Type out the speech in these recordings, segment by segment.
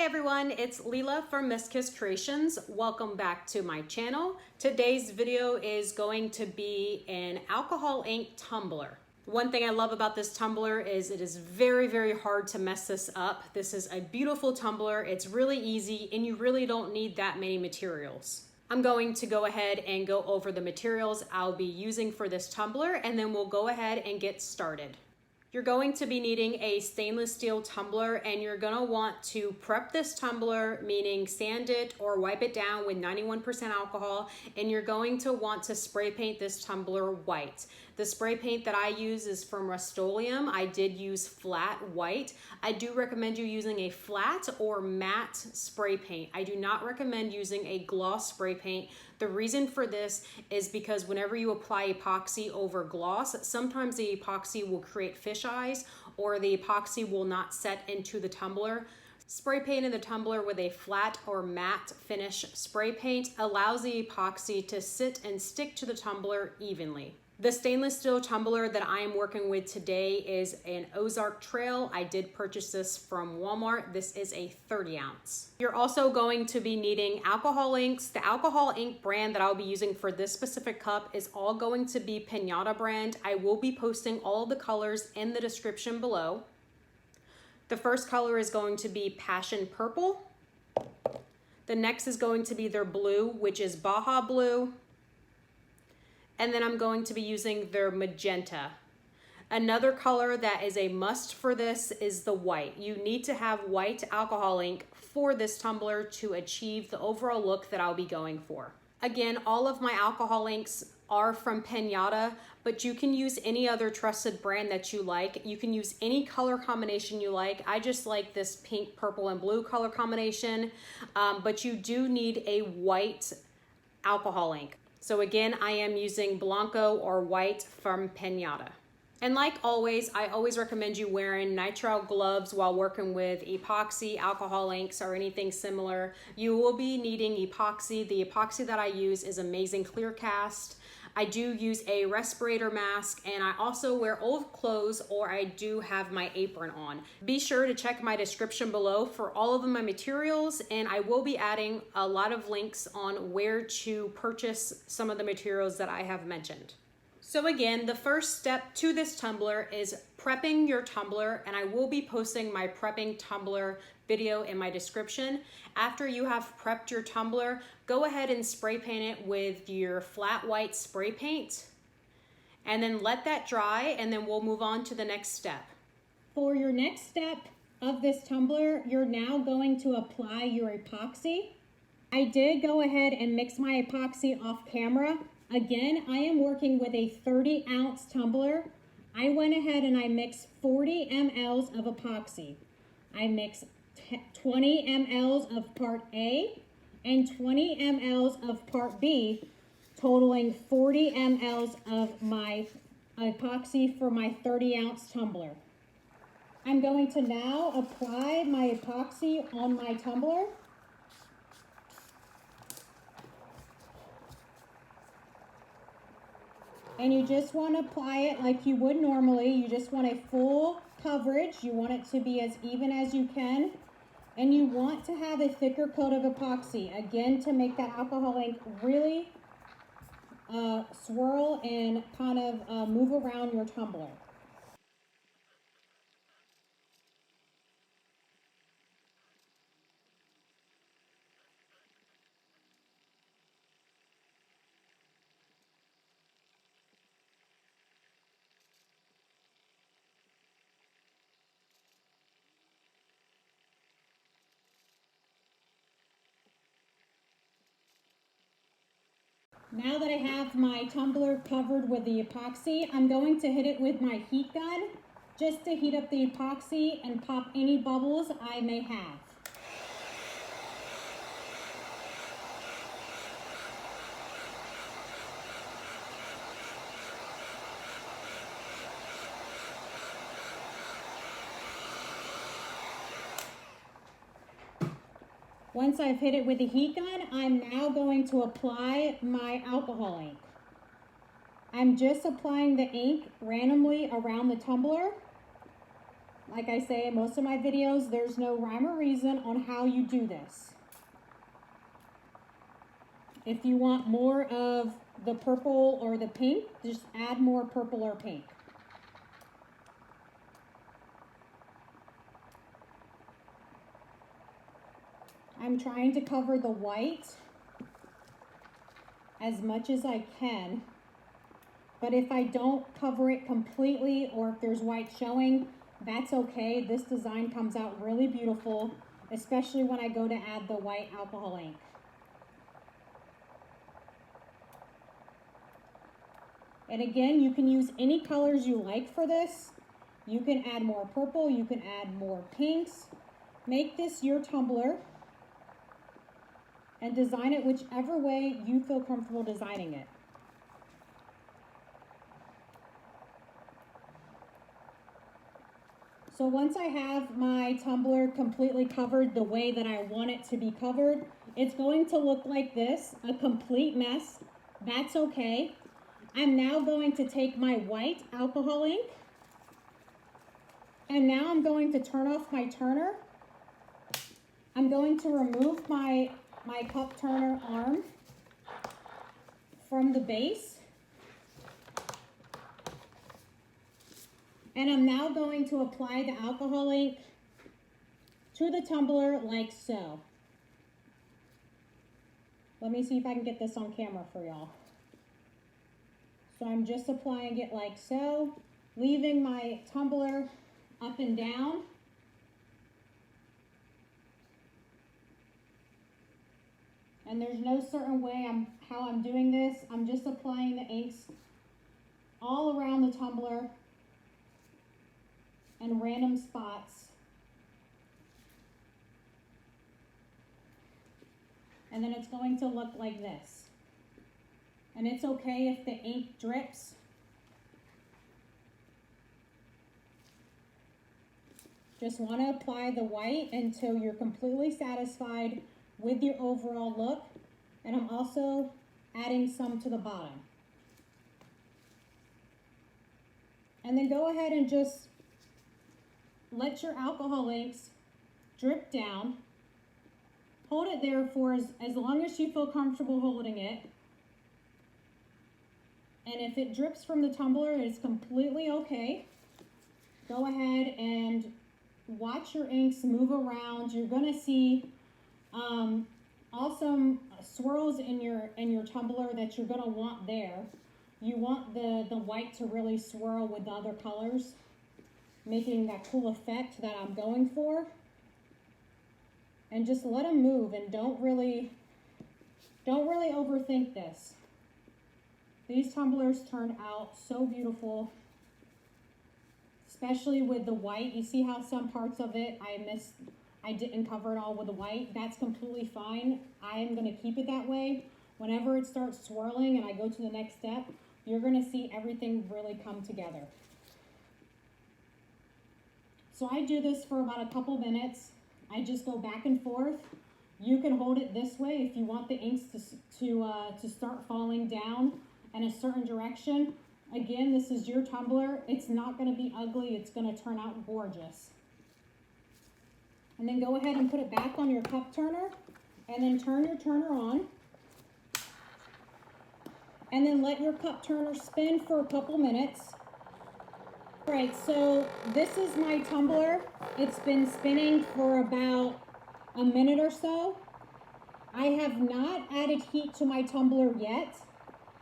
everyone, it's Leela from Miss Kiss Creations. Welcome back to my channel. Today's video is going to be an alcohol ink tumbler. One thing I love about this tumbler is it is very hard to mess this up. This is a beautiful tumbler. It's really easy and you really don't need that many materials. I'm going to go ahead and go over the materials I'll be using for this tumbler, and then we'll go ahead and get started. You're going to be needing a stainless steel tumbler, and you're gonna want to prep this tumbler, meaning sand it or wipe it down with 91% alcohol, and you're going to want to spray paint this tumbler white. The spray paint that I use is from Rust-Oleum. I did use flat white. I do recommend you using a flat or matte spray paint. I do not recommend using a gloss spray paint. The reason for this is because whenever you apply epoxy over gloss, sometimes the epoxy will create fish eyes or the epoxy will not set into the tumbler. Spray painting the tumbler with a flat or matte finish spray paint allows the epoxy to sit and stick to the tumbler evenly. The stainless steel tumbler that I am working with today is an Ozark Trail. I did purchase this from Wal-Mart. This is a 30 ounce. You're also going to be needing alcohol inks. The alcohol ink brand that I'll be using for this specific cup is all going to be Pinata brand. I will be posting all the colors in the description below. The first color is going to be Passion Purple. The next is going to be their blue, which is Baha Blue. And then I'm going to be using their Magenta. Another color that is a must for this is the white. You need to have white alcohol ink for this tumbler to achieve the overall look that I'll be going for. Again, all of my alcohol inks are from Pinata, but you can use any other trusted brand that you like. You can use any color combination you like. I just like this pink, purple, and blue color combination, but you do need a white alcohol ink. So again, I am using Blanco or white from Pinata. And like always, I always recommend you wearing nitrile gloves while working with epoxy, alcohol inks, or anything similar. You will be needing epoxy. The epoxy that I use is Amazing Clear Cast. I do use a respirator mask, and I also wear old clothes, or I do have my apron on. Be sure to check my description below for all of my materials, and I will be adding a lot of links on where to purchase some of the materials that I have mentioned. So again, the first step to this tumbler is prepping your tumbler, and I will be posting my prepping tumbler video in my description. After you have prepped your tumbler, go ahead and spray paint it with your flat white spray paint, and then let that dry, and then we'll move on to the next step. For your next step of this tumbler, you're now going to apply your epoxy. I did go ahead and mix my epoxy off camera. Again, I am working with a 30 ounce tumbler. I went ahead and I mixed 40 mLs of epoxy. I mixed 20 mLs of part A and 20 mLs of part B, totaling 40 mLs of my epoxy for my 30 ounce tumbler. I'm going to now apply my epoxy on my tumbler. And you just want to apply it like you would normally. You just want a full coverage. You want it to be as even as you can. And you want to have a thicker coat of epoxy, again, to make that alcohol ink really swirl and kind of move around your tumbler. Now that I have my tumbler covered with the epoxy, I'm going to hit it with my heat gun just to heat up the epoxy and pop any bubbles I may have. Once I've hit it with the heat gun, I'm now going to apply my alcohol ink. I'm just applying the ink randomly around the tumbler. Like I say in most of my videos, there's no rhyme or reason on how you do this. If you want more of the purple or the pink, just add more purple or pink. I'm trying to cover the white as much as I can, but if I don't cover it completely or if there's white showing, that's okay. This design comes out really beautiful, especially when I go to add the white alcohol ink. And again, you can use any colors you like for this. You can add more purple, you can add more pinks. Make this your tumbler and design it whichever way you feel comfortable designing it. So once I have my tumbler completely covered the way that I want it to be covered, it's going to look like this, a complete mess. That's okay. I'm now going to take my white alcohol ink, and now I'm going to turn off my turner. I'm going to remove my cup turner arm from the base. And I'm now going to apply the alcohol ink to the tumbler like so. Let me see if I can get this on camera for y'all. So I'm just applying it like so, leaving my tumbler up and down. And there's no certain way how I'm doing this. I'm just applying the inks all around the tumbler in random spots. And then it's going to look like this. And it's okay if the ink drips. Just want to apply the white until you're completely satisfied with your overall look. And I'm also adding some to the bottom. And then go ahead and just let your alcohol inks drip down. Hold it there for as long as you feel comfortable holding it. And if it drips from the tumbler, it's completely okay. Go ahead and watch your inks move around. You're gonna see awesome swirls in your tumbler that you're gonna want there. You want the white to really swirl with the other colors, making that cool effect that I'm going for. And just let them move and don't really overthink this. These tumblers turned out so beautiful, especially with the white. You see how some parts of it I didn't cover it all with the white. That's completely fine. I am gonna keep it that way. Whenever it starts swirling and I go to the next step, you're gonna see everything really come together. So I do this for about a couple minutes. I just go back and forth. You can hold it this way if you want the inks to start falling down in a certain direction. Again, this is your tumbler. It's not going to be ugly. It's going to turn out gorgeous. And then go ahead and put it back on your cup turner, and then turn your turner on. And then let your cup turner spin for a couple minutes. All right, so this is my tumbler. It's been spinning for about a minute or so. I have not added heat to my tumbler yet.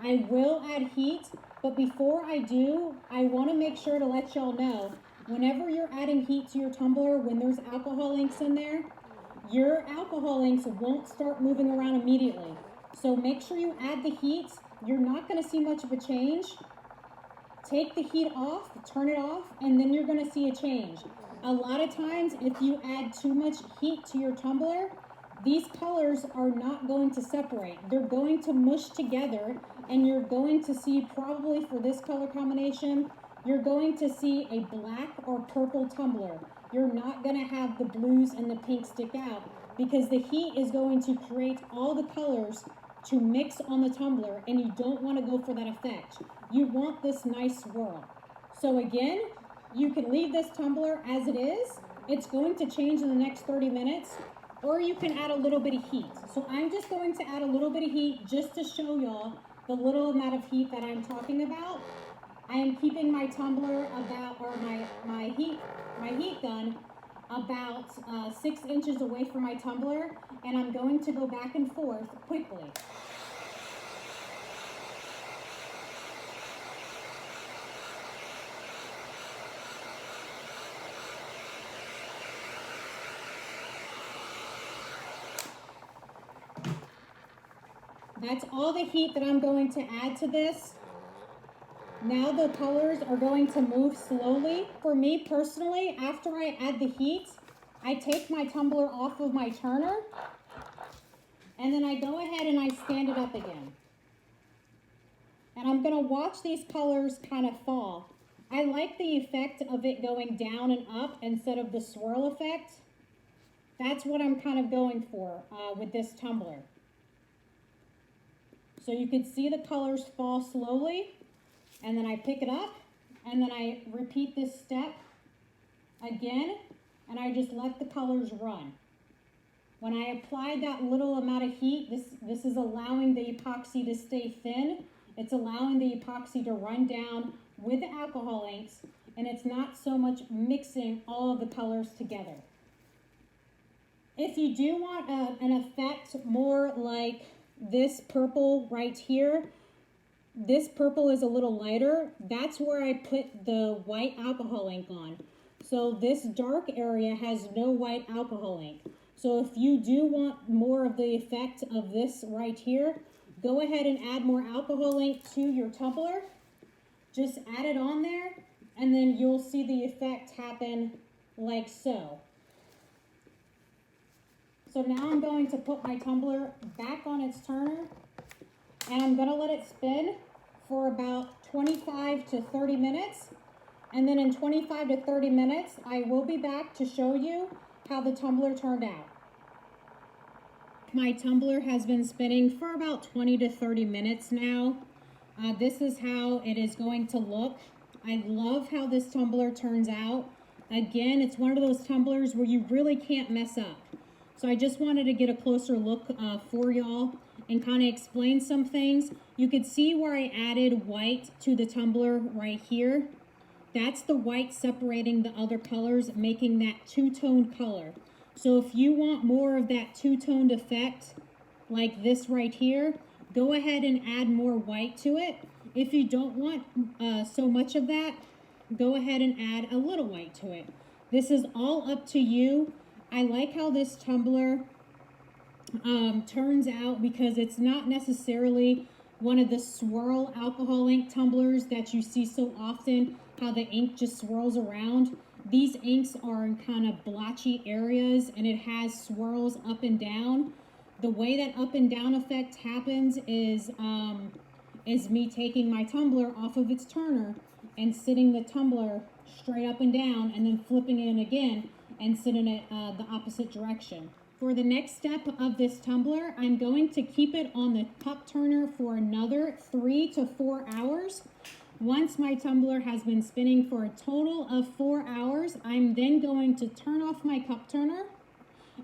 I will add heat, but before I do, I want to make sure to let y'all know, whenever you're adding heat to your tumbler, when there's alcohol inks in there, your alcohol inks won't start moving around immediately. So make sure you add the heat. You're not going to see much of a change. Take the heat off, turn it off, and then you're going to see a change. A lot of times, if you add too much heat to your tumbler, these colors are not going to separate. They're going to mush together, and you're going to see, probably for this color combination, you're going to see a black or purple tumbler. You're not going to have the blues and the pinks stick out, because the heat is going to create all the colors to mix on the tumbler, and you don't want to go for that effect. You want this nice swirl. So again, You can leave this tumbler as it is. It's going to change in the next 30 minutes, or you can add a little bit of heat. So I'm just going to add a little bit of heat just to show y'all the little amount of heat that I'm talking about. I am keeping my tumbler about, or my heat gun about 6 inches away from my tumbler, and I'm going to go back and forth quickly. That's all the heat that I'm going to add to this. Now the colors are going to move slowly. For me personally, after I add the heat, I take my tumbler off of my turner, and then I go ahead and I stand it up again. And I'm gonna watch these colors kind of fall. I like the effect of it going down and up instead of the swirl effect. That's what I'm kind of going for with this tumbler. So you can see the colors fall slowly, and then I pick it up, and then I repeat this step again, and I just let the colors run. When I apply that little amount of heat, this is allowing the epoxy to stay thin. It's allowing the epoxy to run down with the alcohol inks, and it's not so much mixing all of the colors together. If you do want an effect more like this purple right here, this purple is a little lighter. That's where I put the white alcohol ink on. So this dark area has no white alcohol ink. So if you do want more of the effect of this right here, go ahead and add more alcohol ink to your tumbler. Just add it on there, and then you'll see the effect happen like so. So now I'm going to put my tumbler back on its turner, and I'm going to let it spin for about 25 to 30 minutes. And then in 25 to 30 minutes, I will be back to show you how the tumbler turned out. My tumbler has been spinning for about 20 to 30 minutes now. This is how it is going to look. I love how this tumbler turns out. Again, it's one of those tumblers where you really can't mess up. So I just wanted to get a closer look for y'all and kind of explain some things. You could see where I added white to the tumbler right here. That's the white separating the other colors, making that two-toned color. So if you want more of that two-toned effect, like this right here, go ahead and add more white to it. If you don't want so much of that, go ahead and add a little white to it. This is all up to you. I like how this tumbler turns out because it's not necessarily one of the swirl alcohol ink tumblers that you see so often, how the ink just swirls around. These inks are in kind of blotchy areas, and it has swirls up and down. The way that up and down effect happens is me taking my tumbler off of its turner and sitting the tumbler straight up and down, and then flipping it in again and sitting it the opposite direction. For the next step of this tumbler, I'm going to keep it on the cup turner for another 3 to 4 hours. Once my tumbler has been spinning for a total of 4 hours, I'm then going to turn off my cup turner.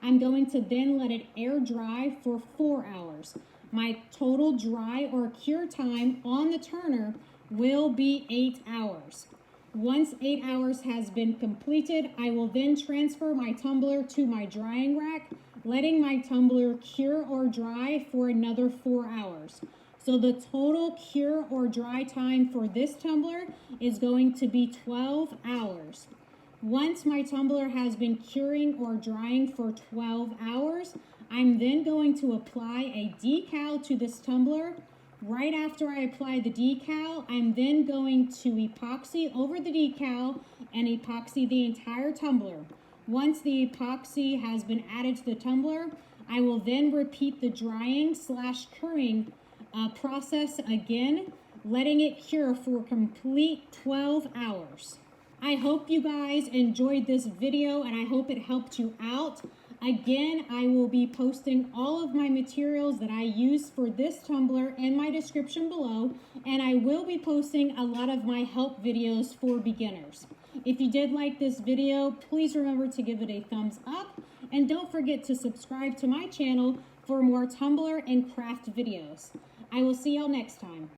I'm going to then let it air dry for 4 hours. My total dry or cure time on the turner will be 8 hours. Once 8 hours has been completed, I will then transfer my tumbler to my drying rack, letting my tumbler cure or dry for another 4 hours. So the total cure or dry time for this tumbler is going to be 12 hours. Once my tumbler has been curing or drying for 12 hours, I'm then going to apply a decal to this tumbler. Right after I apply the decal, I'm then going to epoxy over the decal and epoxy the entire tumbler. Once the epoxy has been added to the tumbler, I will then repeat the drying / curing process again, letting it cure for a complete 12 hours. I hope you guys enjoyed this video, and I hope it helped you out. Again, I will be posting all of my materials that I use for this tumbler in my description below, and I will be posting a lot of my help videos for beginners. If you did like this video, please remember to give it a thumbs up. And don't forget to subscribe to my channel for more tumbler and craft videos. I will see y'all next time.